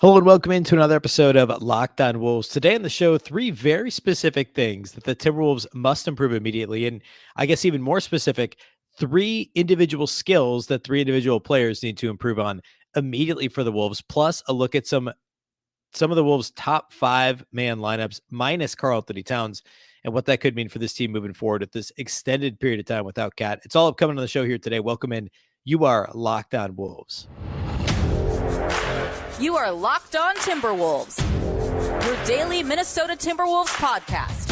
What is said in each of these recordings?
Hello and welcome into another episode of Locked On Wolves. Today on the show, three very specific things that the Timberwolves must improve immediately. And I guess even more specific, three individual skills that three individual players need to improve on immediately for the Wolves, plus a look at some of the Wolves' top 5-man lineups minus Karl-Anthony Towns and what that could mean for this team moving forward at this extended period of time without Cat. It's all upcoming on the show here today. Welcome in. You are Locked On Wolves. You are Locked On Timberwolves, your daily Minnesota Timberwolves podcast.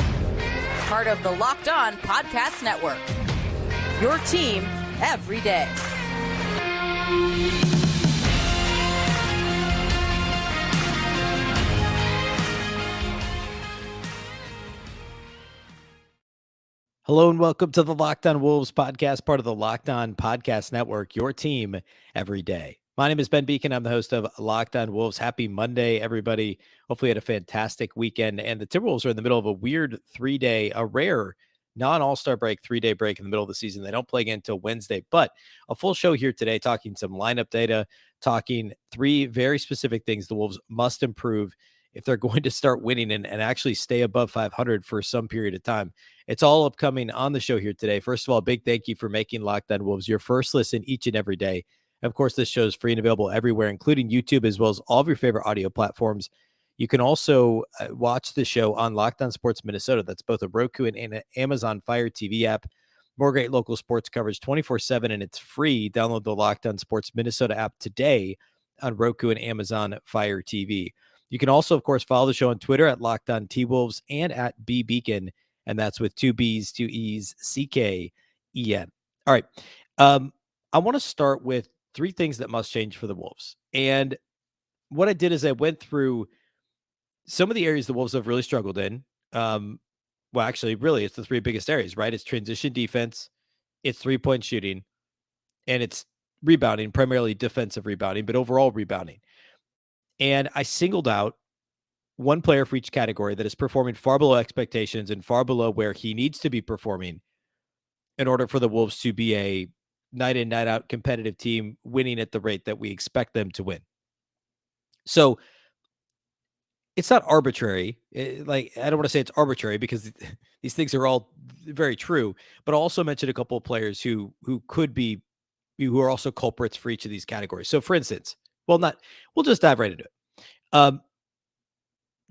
Part of the Locked On Podcast Network. Your team every day. Hello and welcome to the Locked On Wolves podcast, part of the Locked On Podcast Network, your team every day. My name is Ben Beecken. I'm the host of Locked On Wolves. Happy Monday, everybody. Hopefully you had a fantastic weekend. And the Timberwolves are in the middle of a weird a rare non-all-star break, 3-day break in the middle of the season. They don't play again until Wednesday, but a full show here today talking some lineup data, talking three very specific things the Wolves must improve if they're going to start winning and actually stay above 500 for some period of time. It's all upcoming on the show here today. First of all, big thank you for making Locked On Wolves your first listen each and every day. Of course, this show is free and available everywhere, including YouTube, as well as all of your favorite audio platforms. You can also watch the show on Locked On Sports Minnesota. That's both a Roku and an Amazon Fire TV app. More great local sports coverage 24/7, and it's free. Download the Locked On Sports Minnesota app today on Roku and Amazon Fire TV. You can also, of course, follow the show on Twitter at Locked On T-Wolves and at Beecken, and that's with two B's, two E's, C-K-E-N. All right. I want to start with three things that must change for the Wolves. And what I did is I went through some of the areas the Wolves have really struggled in. Well, actually, really, it's the three biggest areas, right? It's transition defense, it's three-point shooting, and it's rebounding, primarily defensive rebounding, but overall rebounding. And I singled out one player for each category that is performing far below expectations and far below where he needs to be performing in order for the Wolves to be a night in, night out competitive team winning at the rate that we expect them to win. So it's not arbitrary. I don't want to say it's arbitrary because these things are all very true, but I'll also mention a couple of players who are also culprits for each of these categories. So for instance, we'll just dive right into it.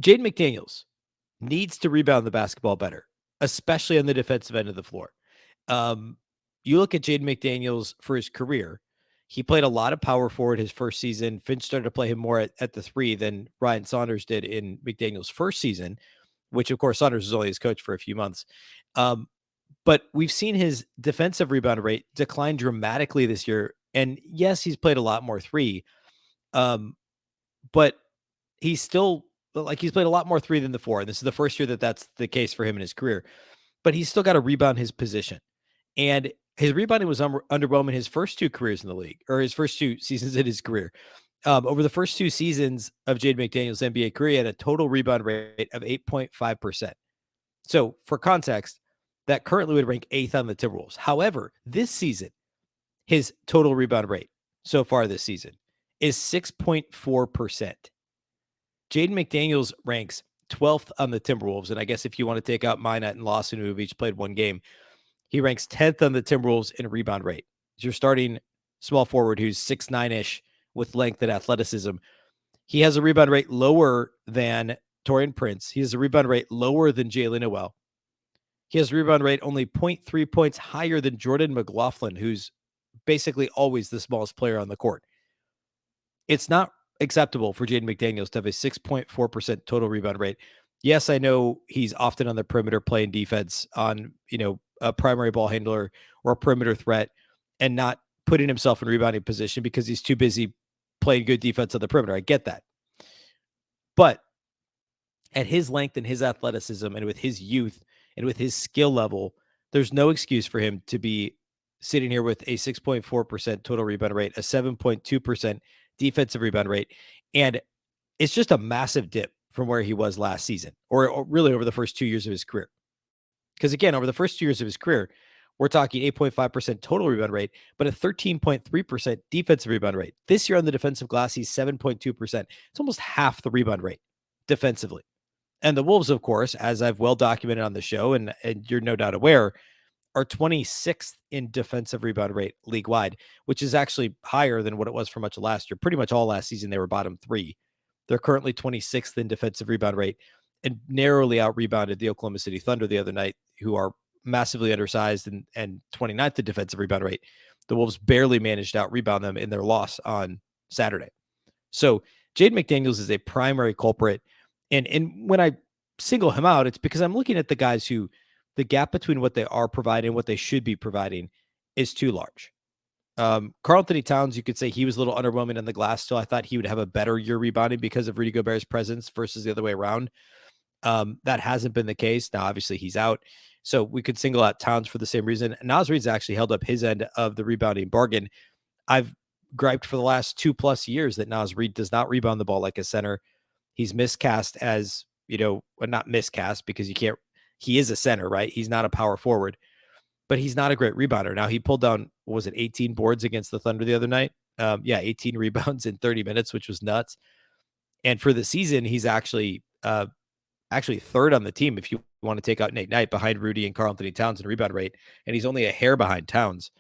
Jaden McDaniels needs to rebound the basketball better, especially on the defensive end of the floor. You look at Jaden McDaniels for his career, he played a lot of power forward his first season. Finch started to play him more at the three than Ryan Saunders did in McDaniels' first season, which, of course, Saunders was only his coach for a few months. But we've seen his defensive rebound rate decline dramatically this year. And yes, he's played a lot more three, but he's still he's played a lot more three than the four. And this is the first year that that's the case for him in his career. But he's still got to rebound his position. And his rebounding was underwhelming his first two careers in the league, or his first two seasons in his career. Over the first two seasons of Jaden McDaniels' NBA career, he had a total rebound rate of 8.5%. So for context, that currently would rank 8th on the Timberwolves. However, this season, his total rebound rate so far this season is 6.4%. Jaden McDaniels ranks 12th on the Timberwolves. And I guess if you want to take out Minot and Lawson, who have each played one game, he ranks 10th on the Timberwolves in rebound rate. You're starting small forward who's 6'9-ish with length and athleticism. He has a rebound rate lower than Taurean Prince. He has a rebound rate lower than Jalen Noel. He has a rebound rate only 0.3 points higher than Jordan McLaughlin, who's basically always the smallest player on the court. It's not acceptable for Jaden McDaniels to have a 6.4% total rebound rate. Yes, I know he's often on the perimeter playing defense on, a primary ball handler or a perimeter threat and not putting himself in rebounding position because he's too busy playing good defense on the perimeter. I get that. But at his length and his athleticism and with his youth and with his skill level, there's no excuse for him to be sitting here with a 6.4% total rebound rate, a 7.2% defensive rebound rate. And it's just a massive dip from where he was last season or really over the first 2 years of his career. Because again, over the first 2 years of his career, We're talking 8.5% total rebound rate, but a 13.3% defensive rebound rate. This year on the defensive glass, he's 7.2%. It's almost half the rebound rate defensively. And the Wolves, of course, as I've well documented on the show, and you're no doubt aware, are 26th in defensive rebound rate league-wide, which is actually higher than what it was for much of last year. Pretty much all last season, they were bottom 3. They're currently 26th in defensive rebound rate and narrowly out-rebounded the Oklahoma City Thunder the other night, who are massively undersized and 29th in defensive rebound rate. The Wolves barely managed to out-rebound them in their loss on Saturday. So Jaden McDaniels is a primary culprit. And when I single him out, it's because I'm looking at the guys who the gap between what they are providing and what they should be providing is too large. Karl-Anthony Towns, you could say he was a little underwhelming on the glass still. I thought he would have a better year rebounding because of Rudy Gobert's presence versus the other way around. That hasn't been the case. Now, obviously, he's out. So we could single out Towns for the same reason. Naz Reid's actually held up his end of the rebounding bargain. I've griped for the last 2+ years that Naz Reid does not rebound the ball like a center. He's miscast as, well, not miscast because he is a center, right? He's not a power forward, but he's not a great rebounder. Now he pulled down, 18 boards against the Thunder the other night? 18 rebounds in 30 minutes, which was nuts. And for the season, he's actually third on the team if you want to take out Nate Knight behind Rudy and Karl-Anthony Towns in rebound rate, and he's only a hair behind Towns.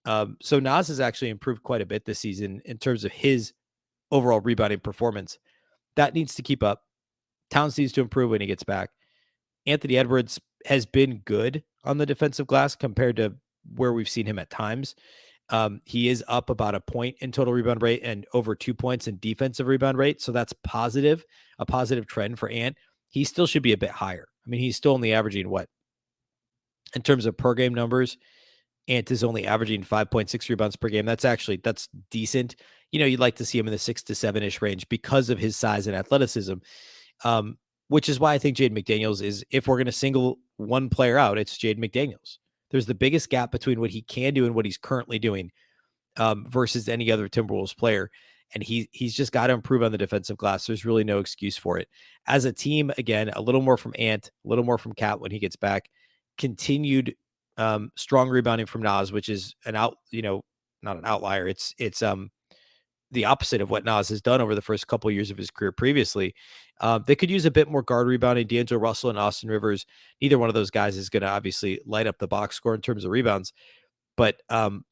So Naz has actually improved quite a bit this season in terms of his overall rebounding performance. That needs to keep up. Towns needs to improve when he gets back. Anthony Edwards has been good on the defensive glass compared to where we've seen him at times. He is up about a point in total rebound rate and over 2 points in defensive rebound rate. So that's positive, a positive trend for Ant. He still should be a bit higher. I mean, he's still only averaging what? In terms of per game numbers, Ant is only averaging 5.6 rebounds per game. That's decent. You'd like to see him in the 6 to 7-ish range because of his size and athleticism, which is why I think Jaden McDaniels is, if we're going to single one player out, it's Jaden McDaniels. There's the biggest gap between what he can do and what he's currently doing versus any other Timberwolves player. And he's just got to improve on the defensive glass. There's really no excuse for it. As a team, again, a little more from Ant, a little more from Cat when he gets back. Continued strong rebounding from Naz, which is not an outlier. It's the opposite of what Naz has done over the first couple of years of his career previously. They could use a bit more guard rebounding. D'Angelo Russell and Austin Rivers, neither one of those guys is going to obviously light up the box score in terms of rebounds, but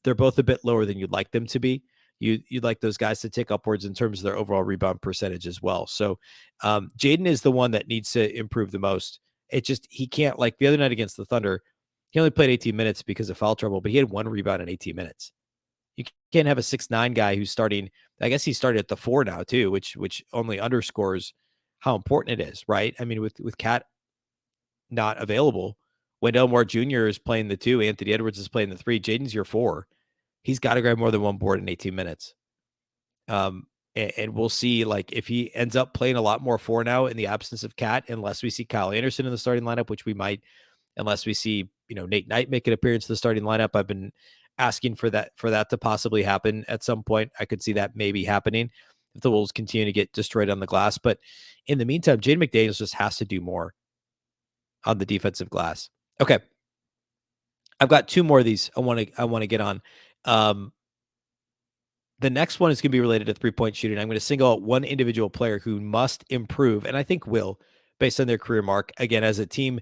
they're both a bit lower than you'd like them to be. You'd like those guys to tick upwards in terms of their overall rebound percentage as well. So Jaden is the one that needs to improve the most. He can't, like the other night against the Thunder, he only played 18 minutes because of foul trouble, but he had 1 rebound in 18 minutes. You can't have a 6'9" guy who's starting. I guess he started at the 4 now too, which only underscores how important it is, right? I mean, with Cat not available, Wendell Moore Jr. is playing the 2, Anthony Edwards is playing the 3, Jaden's your 4. He's got to grab more than 1 board in 18 minutes. And we'll see, like, if he ends up playing a lot more 4 now in the absence of Cat, unless we see Kyle Anderson in the starting lineup, which we might, unless we see, Nate Knight make an appearance in the starting lineup. I've been asking for that to possibly happen at some point. I could see that maybe happening if the Wolves continue to get destroyed on the glass. But in the meantime, Jaden McDaniels just has to do more on the defensive glass. Okay. I've got 2 more of these I want to get on. The next one is going to be related to 3-point shooting. I'm going to single out one individual player who must improve, and I think will, based on their career mark. Again, as a team,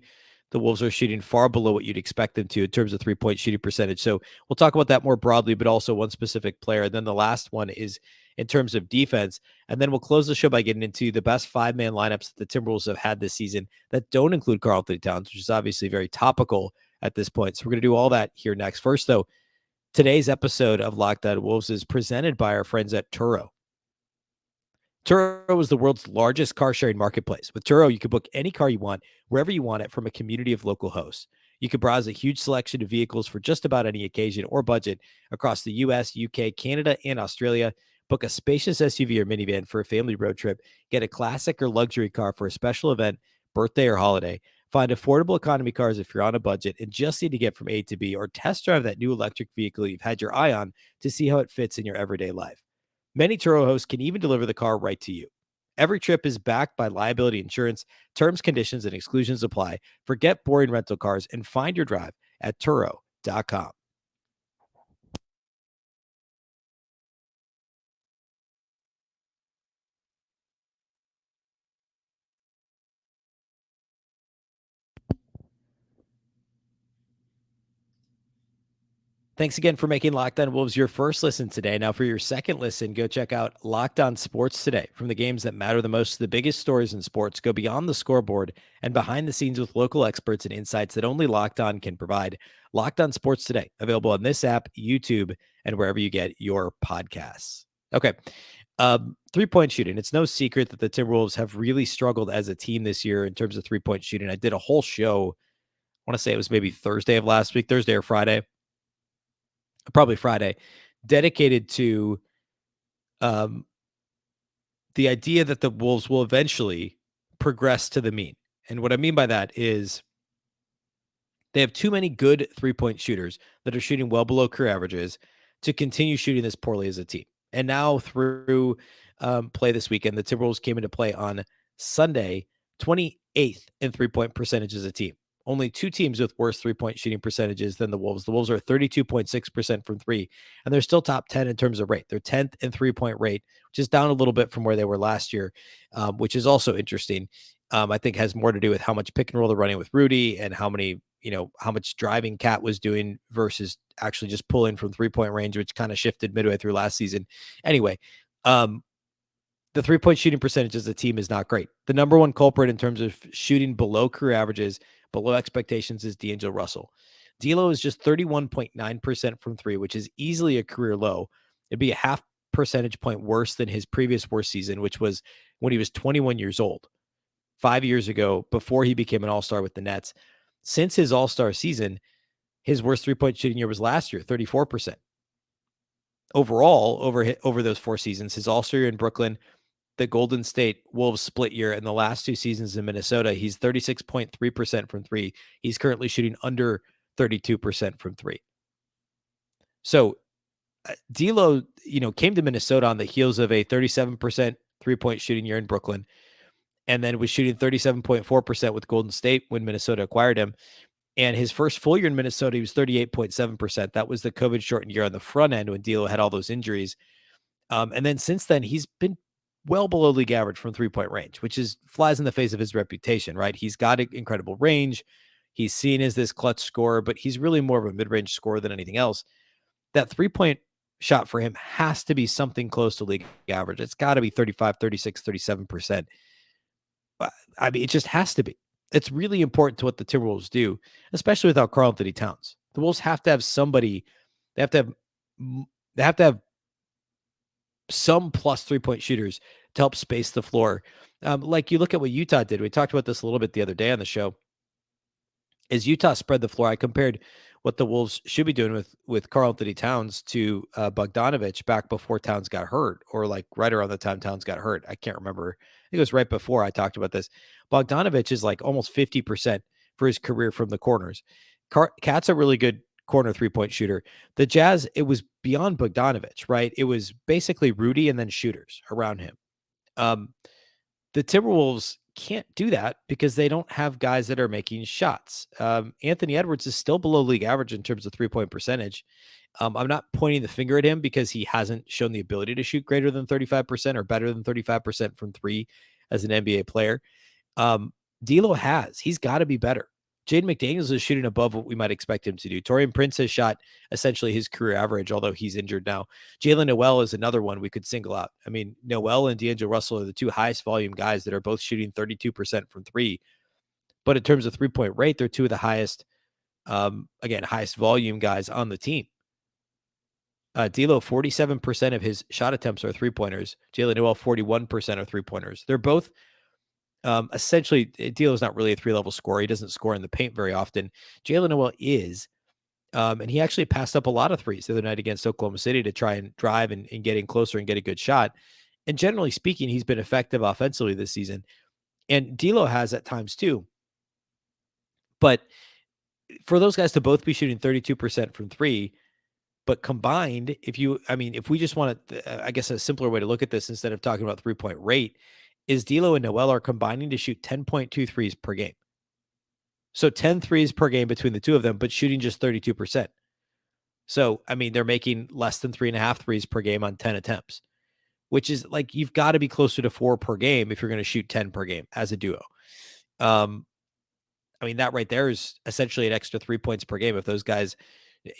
the Wolves are shooting far below what you'd expect them to in terms of 3-point shooting percentage. So we'll talk about that more broadly, but also one specific player. And then the last one is in terms of defense. And then we'll close the show by getting into the best 5-man lineups that the Timberwolves have had this season that don't include Karl-Anthony Towns, which is obviously very topical at this point. So we're going to do all that here next. First, though, today's episode of Locked On Wolves is presented by our friends at Turo. Turo is the world's largest car sharing marketplace. With Turo, you can book any car you want, wherever you want it, from a community of local hosts. You can browse a huge selection of vehicles for just about any occasion or budget across the US, UK, Canada, and Australia. Book a spacious SUV or minivan for a family road trip. Get a classic or luxury car for a special event, birthday, or holiday. Find affordable economy cars if you're on a budget and just need to get from A to B, or test drive that new electric vehicle you've had your eye on to see how it fits in your everyday life. Many Turo hosts can even deliver the car right to you. Every trip is backed by liability insurance. Terms, conditions, and exclusions apply. Forget boring rental cars and find your drive at Turo.com. BetOnline.com. Thanks again for making Locked On Wolves your first listen today. Now, for your second listen, go check out Locked On Sports Today. From the games that matter the most to the biggest stories in sports, go beyond the scoreboard and behind the scenes with local experts and insights that only Locked On can provide. Locked On Sports Today, available on this app, YouTube, and wherever you get your podcasts. Okay. 3-point shooting. It's no secret that the Timberwolves have really struggled as a team this year in terms of 3-point shooting. I did a whole show. I want to say it was maybe Thursday of last week, Thursday or Friday. Probably Friday, dedicated to the idea that the Wolves will eventually progress to the mean. And what I mean by that is they have too many good 3-point shooters that are shooting well below career averages to continue shooting this poorly as a team. And now through play this weekend, the Timberwolves came into play on Sunday, 28th in 3-point percentage as a team. Only two teams with worse 3-point shooting percentages than the Wolves. The Wolves are 32.6% from three, and they're still top 10 in terms of rate. They're 10th in 3-point rate, which is down a little bit from where they were last year, which is also interesting. I think has more to do with how much pick and roll they're running with Rudy and how much driving Cat was doing versus actually just pulling from 3-point range, which kind of shifted midway through last season. Anyway, the 3-point shooting percentage as a team is not great. The number one culprit in terms of shooting below career averages, below expectations, is D'Angelo Russell. D'Lo is just 31.9% from three, which is easily a career low. It'd be a half percentage point worse than his previous worst season, which was when he was 21 years old, 5 years ago, before he became an all-star with the Nets. Since his all-star season, his worst 3-point shooting year was last year, 34%. Overall, over those 4 seasons, his all-star year in Brooklyn, the Golden State Wolves split year, and the last 2 seasons in Minnesota, he's 36.3% from three. He's currently shooting under 32% from three. So D'Lo, came to Minnesota on the heels of a 37% 3-point shooting year in Brooklyn, and then was shooting 37.4% with Golden State when Minnesota acquired him. And his first full year in Minnesota, he was 38.7%. That was the COVID-shortened year on the front end when D'Lo had all those injuries. And then since then, he's been well below league average from 3-point range, which flies in the face of his reputation, right? He's got an incredible range. He's seen as this clutch scorer, but he's really more of a mid-range scorer than anything else. That 3-point shot for him has to be something close to league average. It's got to be 35, 36, 37%. I mean, it just has to be. It's really important to what the Timberwolves do, especially without Karl-Anthony Towns. The Wolves have to have somebody. They have to have some plus 3-point shooters to help space the floor. Like you look at what Utah did. We talked about this a little bit the other day on the show. As Utah spread the floor, I compared what the Wolves should be doing with Karl-Anthony Towns to Bogdanovich back before Towns got hurt, or like right around the time Towns got hurt. I can't remember. I think it was right before I talked about this. Bogdanovich is like almost 50% for his career from the corners. Cat's a really good corner 3-point shooter. The Jazz, it was beyond Bogdanovich, right? It was basically Rudy and then shooters around him. The Timberwolves can't do that because they don't have guys that are making shots. Anthony Edwards is still below league average in terms of 3-point percentage. I'm not pointing the finger at him because he hasn't shown the ability to shoot greater than 35% or better than 35% from three as an NBA player. D'Lo has. He's got to be better. Jaden McDaniels is shooting above what we might expect him to do. Taurean Prince has shot essentially his career average, although he's injured now. Jalen Noel is another one we could single out. I mean, Noel and D'Angelo Russell are the two highest volume guys that are both shooting 32% from three. But in terms of 3-point rate, they're two of the highest, highest volume guys on the team. D'Lo, 47% of his shot attempts are 3-pointers. Jalen Noel, 41% are 3-pointers. They're both essentially, D'Lo's not really a 3-level scorer. He doesn't score in the paint very often. Jalen Noel is, and he actually passed up a lot of threes the other night against Oklahoma City to try and drive and get in closer and get a good shot. And generally speaking, he's been effective offensively this season. And D'Lo has at times too. But for those guys to both be shooting 32% from three, but combined, if we just want to, I guess a simpler way to look at this instead of talking about 3-point rate is D'Lo and Noel are combining to shoot 10.2 threes per game. So 10 threes per game between the two of them, but shooting just 32%. So, I mean, they're making less than 3.5 threes per game on 10 attempts, which is like, you've got to be closer to 4 per game if you're going to shoot 10 per game as a duo. I mean, that right there is essentially an extra 3 points per game if those guys,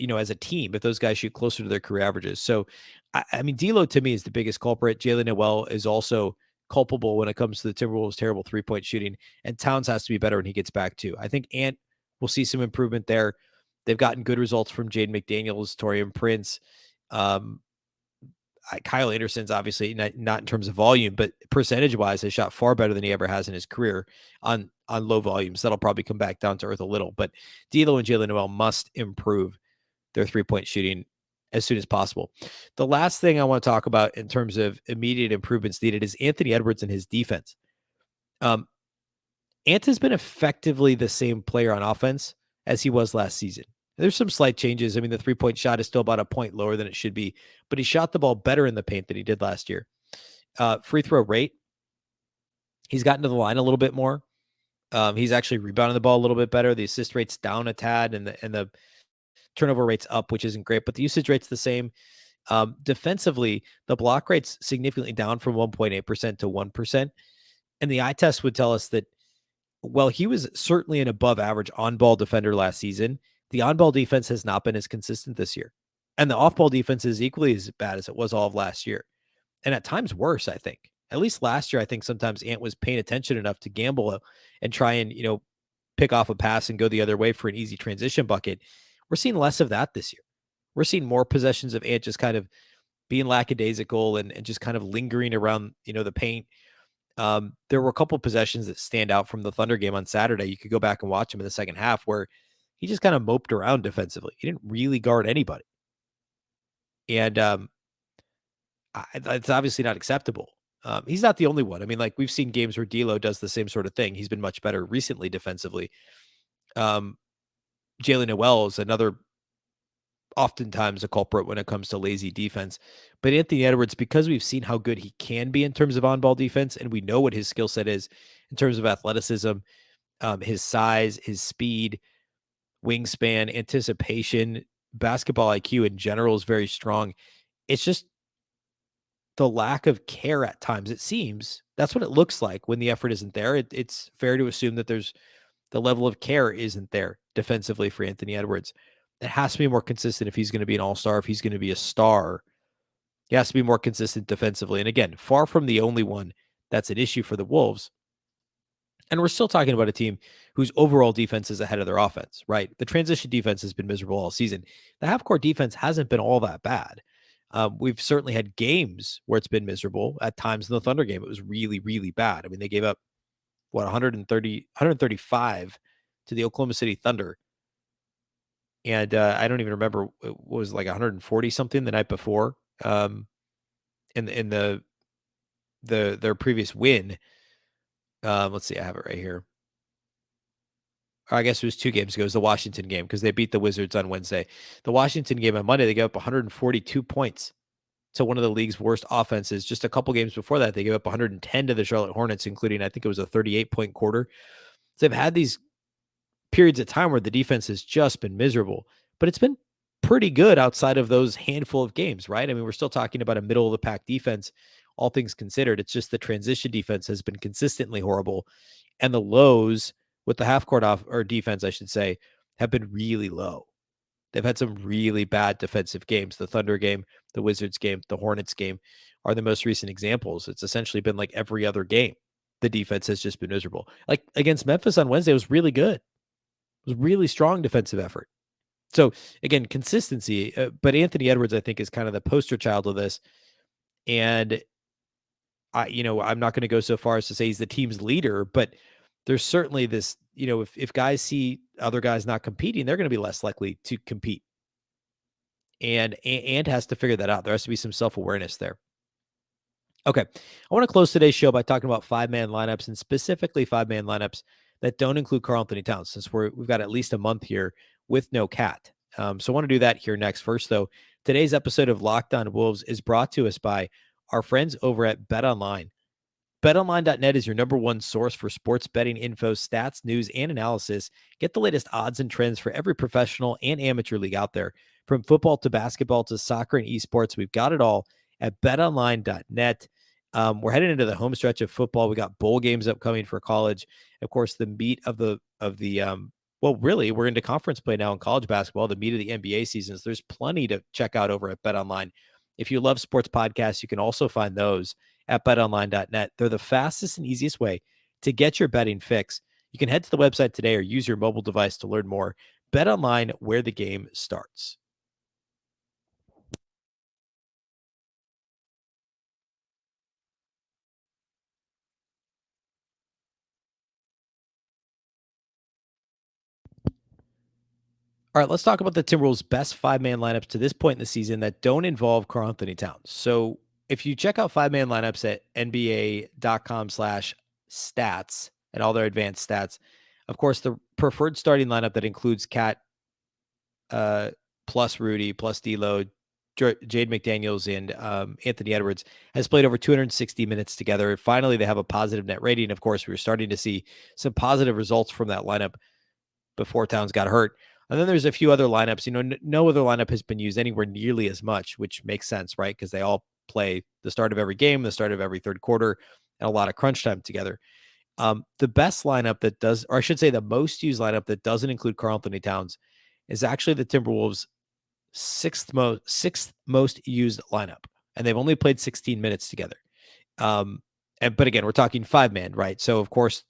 as a team, if those guys shoot closer to their career averages. So, I mean, D'Lo to me is the biggest culprit. Jalen Noel is also culpable when it comes to the Timberwolves' terrible 3-point shooting, and Towns has to be better when he gets back too. I think Ant will see some improvement there. They've gotten good results from Jaden McDaniels, Taurean Prince. Kyle Anderson's obviously not in terms of volume, but percentage-wise has shot far better than he ever has in his career on low volumes. That'll probably come back down to earth a little. But D'Lo and Jalen Noel must improve their 3-point shooting as soon as possible. The last thing I want to talk about in terms of immediate improvements needed is Anthony Edwards and his defense. Ant has been effectively the same player on offense as he was last season. There's some slight changes. I mean, the 3-point shot is still about a point lower than it should be, but he shot the ball better in the paint than he did last year. Free throw rate, he's gotten to the line a little bit more. He's actually rebounding the ball a little bit better. The assist rate's down a tad, and the turnover rate's up, which isn't great, but the usage rate's the same. Defensively, the block rate's significantly down from 1.8% to 1%. And the eye test would tell us that, well, he was certainly an above average on-ball defender last season. The on-ball defense has not been as consistent this year. And the off-ball defense is equally as bad as it was all of last year. And at times worse, I think. At least last year, I think sometimes Ant was paying attention enough to gamble and try and, pick off a pass and go the other way for an easy transition bucket. We're seeing less of that this year. We're seeing more possessions of Ant just kind of being lackadaisical and just kind of lingering around, the paint. There were a couple possessions that stand out from the Thunder game on Saturday. You could go back and watch him in the second half where he just kind of moped around defensively. He didn't really guard anybody. And it's obviously not acceptable. He's not the only one. I mean, like, we've seen games where D'Lo does the same sort of thing. He's been much better recently defensively. Jalen Noel is another, oftentimes a culprit when it comes to lazy defense. But Anthony Edwards, because we've seen how good he can be in terms of on-ball defense, and we know what his skill set is in terms of athleticism, his size, his speed, wingspan, anticipation, basketball IQ in general is very strong. It's just the lack of care at times, it seems. That's what it looks like when the effort isn't there. It's fair to assume that there's the level of care isn't there defensively for Anthony Edwards. It has to be more consistent if he's going to be an all-star, if he's going to be a star. He has to be more consistent defensively. And again, far from the only one that's an issue for the Wolves. And we're still talking about a team whose overall defense is ahead of their offense, right? The transition defense has been miserable all season. The half-court defense hasn't been all that bad. We've certainly had games where it's been miserable. At times in the Thunder game, it was really, really bad. I mean, they gave up, 135 to the Oklahoma City Thunder. And I don't even remember, it was like 140 something the night before. In their previous win. Let's see, I have it right here. Or I guess it was 2 games ago. It was the Washington game because they beat the Wizards on Wednesday. The Washington game on Monday, they gave up 142 points to one of the league's worst offenses. Just a couple games before that, they gave up 110 to the Charlotte Hornets, including, I think it was a 38-point quarter. So they've had these periods of time where the defense has just been miserable, but it's been pretty good outside of those handful of games, right? I mean, we're still talking about a middle-of-the-pack defense, all things considered. It's just the transition defense has been consistently horrible, and the lows with the half-court defense, I should say, have been really low. They've had some really bad defensive games. The Thunder game, the Wizards game, the Hornets game are the most recent examples. It's essentially been like every other game. The defense has just been miserable. Like against Memphis on Wednesday, it was really good. It was really strong defensive effort. So again, consistency, but Anthony Edwards, I think, is kind of the poster child of this. And I'm not going to go so far as to say he's the team's leader, but there's certainly this, if guys see other guys not competing, they're going to be less likely to compete. And has to figure that out. There has to be some self-awareness there. Okay. I want to close today's show by talking about 5-man lineups, and specifically 5-man lineups that don't include Karl-Anthony Towns, since we've got at least a month here with no Cat. So I want to do that here next. First, though, today's episode of Locked On Wolves is brought to us by our friends over at BetOnline. BetOnline.net is your number one source for sports betting info, stats, news, and analysis. Get the latest odds and trends for every professional and amateur league out there. From football to basketball to soccer and esports, we've got it all at betonline.net. We're heading into the home stretch of football. We got bowl games upcoming for college. Of course, the meat of the well, really, we're into conference play now in college basketball, the meat of the NBA seasons. There's plenty to check out over at BetOnline. If you love sports podcasts, you can also find those at betonline.net. They're the fastest and easiest way to get your betting fix. You can head to the website today or use your mobile device to learn more. BetOnline, where the game starts. All right, let's talk about the Timberwolves' best five-man lineups to this point in the season that don't involve Karl-Anthony Towns. So if you check out five-man lineups at nba.com/stats and all their advanced stats, of course, the preferred starting lineup that includes Cat plus Rudy plus D'Lo, Jade McDaniels, and Anthony Edwards has played over 260 minutes together. Finally, they have a positive net rating. Of course, we were starting to see some positive results from that lineup before Towns got hurt. And then there's a few other lineups. No other lineup has been used anywhere nearly as much, which makes sense, right? Because they all play the start of every game, the start of every third quarter, and a lot of crunch time together. The best lineup that does, or I should say the most used lineup that doesn't include Karl-Anthony Towns is actually the Timberwolves' sixth most used lineup. And they've only played 16 minutes together. But again, we're talking five-man, right? So of course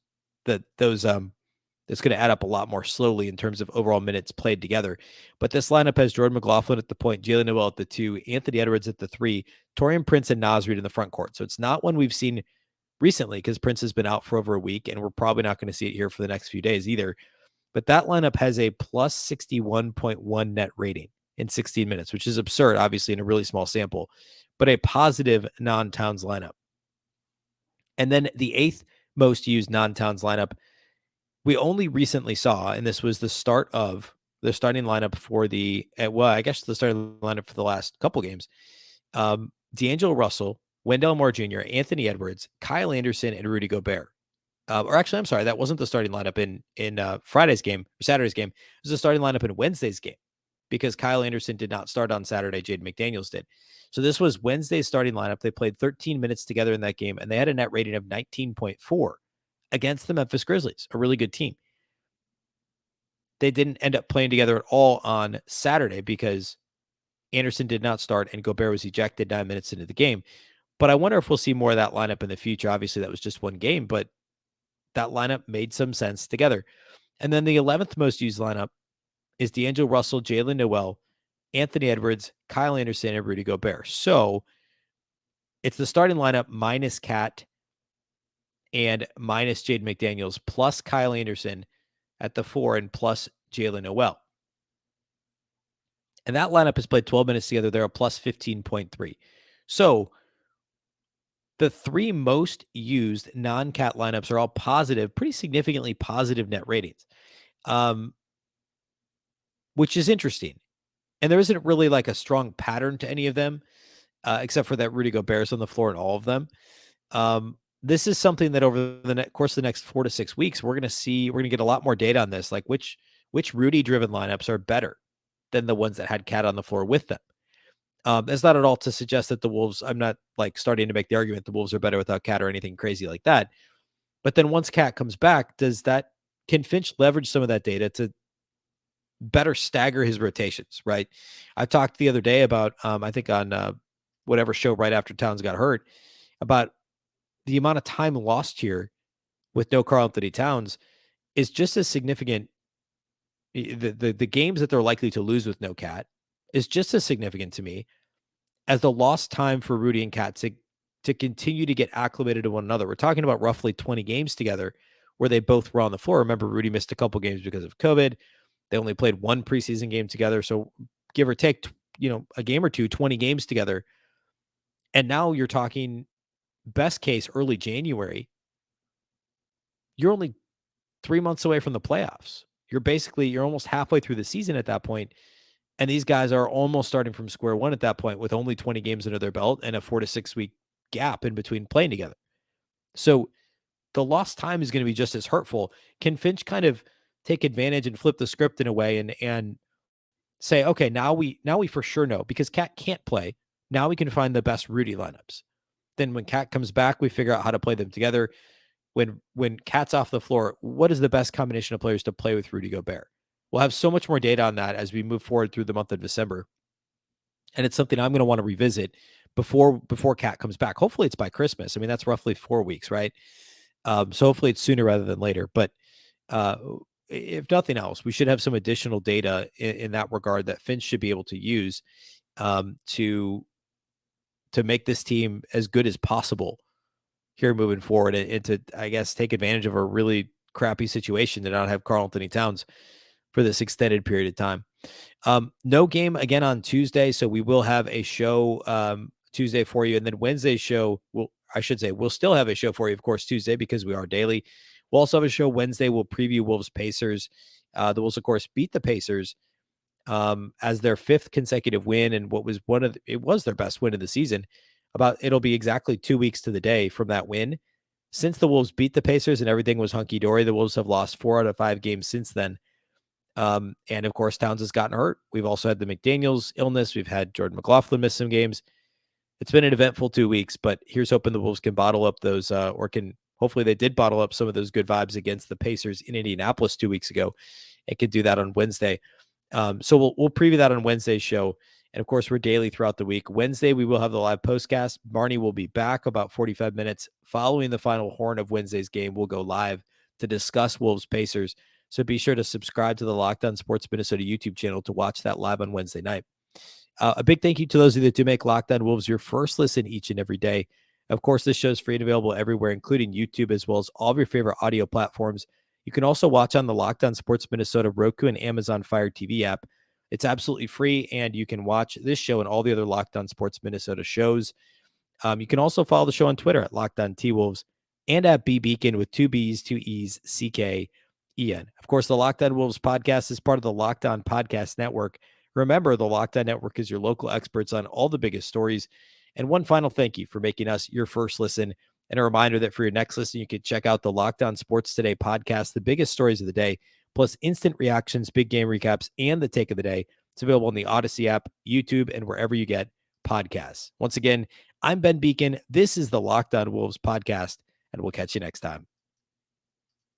it's going to add up a lot more slowly in terms of overall minutes played together. But this lineup has Jordan McLaughlin at the point, Jalen Noel at the 2, Anthony Edwards at the 3, Taurean Prince and Naz Reid in the front court. So it's not one we've seen recently because Prince has been out for over a week, and we're probably not going to see it here for the next few days either. But that lineup has a plus 61.1 net rating in 16 minutes, which is absurd, obviously, in a really small sample, but a positive non-Towns lineup. And then the eighth most used non-Towns lineup we only recently saw, and this was the start of the starting lineup for the starting lineup for the last couple games. D'Angelo Russell, Wendell Moore Jr., Anthony Edwards, Kyle Anderson, and Rudy Gobert. Or actually, I'm sorry, that wasn't the starting lineup in Friday's game or Saturday's game. It was the starting lineup in Wednesday's game because Kyle Anderson did not start on Saturday. Jade McDaniels did. So this was Wednesday's starting lineup. They played 13 minutes together in that game, and they had a net rating of 19.4 against the Memphis Grizzlies, a really good team. They didn't end up playing together at all on Saturday because Anderson did not start and Gobert was ejected 9 minutes into the game. But I wonder if we'll see more of that lineup in the future. Obviously, that was just one game, but that lineup made some sense together. And then the 11th most used lineup is D'Angelo Russell, Jalen Noel, Anthony Edwards, Kyle Anderson, and Rudy Gobert. So it's the starting lineup minus Cat and minus Jade McDaniels plus Kyle Anderson at the 4 and plus Jalen Noel. And that lineup has played 12 minutes together. They're a plus 15.3. So the three most used non-Cat lineups are all positive, pretty significantly positive net ratings, which is interesting. And there isn't really like a strong pattern to any of them, except for that Rudy Gobert's on the floor in all of them. This is something that over the course of the next 4 to 6 weeks, we're going to get a lot more data on this, like which Rudy driven lineups are better than the ones that had Cat on the floor with them. That's not at all to suggest that the Wolves, I'm not like starting to make the argument the Wolves are better without Cat or anything crazy like that. But then once Cat comes back, can Finch leverage some of that data to better stagger his rotations, right? I talked the other day about, I think on whatever show right after Towns got hurt, about the amount of time lost here with no Karl-Anthony Towns is just as significant. The games that they're likely to lose with no Cat is just as significant to me as the lost time for Rudy and Cat to continue to get acclimated to one another. We're talking about roughly 20 games together where they both were on the floor. Remember, Rudy missed a couple games because of COVID. They only played one preseason game together. So give or take, a game or two, 20 games together. And now you're talking best case early January. You're only 3 months away from the playoffs. You're almost halfway through the season at that point. And these guys are almost starting from square one at that point with only 20 games under their belt and a 4 to 6 week gap in between playing together. So the lost time is going to be just as hurtful. Can Finch kind of take advantage and flip the script in a way and say, okay, now we for sure know because Cat can't play. Now we can find the best Rudy lineups. Then when Cat comes back, we figure out how to play them together. When Cat's off the floor, what is the best combination of players to play with Rudy Gobert? We'll have so much more data on that as we move forward through the month of December. And it's something I'm going to want to revisit before Cat comes back. Hopefully it's by Christmas. I mean, that's roughly 4 weeks, right? So hopefully it's sooner rather than later. But if nothing else, we should have some additional data in that regard that Finch should be able to use to make this team as good as possible here moving forward, and to, I guess, take advantage of a really crappy situation to not have Karl-Anthony Towns for this extended period of time. No game again on Tuesday, so we will have a show Tuesday for you, and then Wednesday's show we'll still have a show for you, of course, Tuesday, because we are daily. We'll also have a show Wednesday. We'll preview Wolves Pacers. The Wolves, of course, beat the Pacers as their 5th consecutive win, and what was it was their best win of the season. It'll be exactly 2 weeks to the day from that win. Since the Wolves beat the Pacers and everything was hunky dory, the Wolves have lost 4 out of 5 games since then. And of course, Towns has gotten hurt. We've also had the McDaniels illness. We've had Jordan McLaughlin miss some games. It's been an eventful 2 weeks, but here's hoping the Wolves can bottle up those, hopefully they did bottle up some of those good vibes against the Pacers in Indianapolis 2 weeks ago. It could do that on Wednesday. So we'll preview that on Wednesday's show. And of course, we're daily throughout the week. Wednesday, we will have the live postcast. Barney will be back about 45 minutes following the final horn of Wednesday's game. We'll go live to discuss Wolves Pacers. So be sure to subscribe to the Locked On Sports Minnesota YouTube channel to watch that live on Wednesday night. A big thank you to those of you that do make Locked On Wolves your first listen each and every day. Of course, this show is free and available everywhere, including YouTube, as well as all of your favorite audio platforms. You can also watch on the Locked On Sports Minnesota Roku and Amazon Fire TV app. It's absolutely free, and you can watch this show and all the other Locked On Sports Minnesota shows. You can also follow the show on Twitter at Locked On T-Wolves and at Beecken with 2 B's, 2 E's, C-K-E-N. Of course, the Locked On Wolves podcast is part of the Locked On Podcast Network. Remember, the Locked On Network is your local experts on all the biggest stories. And one final thank you for making us your first listen. And a reminder that for your next listen, you can check out the Locked On Sports Today podcast, the biggest stories of the day, plus instant reactions, big game recaps, and the take of the day. It's available on the Odyssey app, YouTube, and wherever you get podcasts. Once again, I'm Ben Beecken. This is the Locked On Wolves podcast, and we'll catch you next time.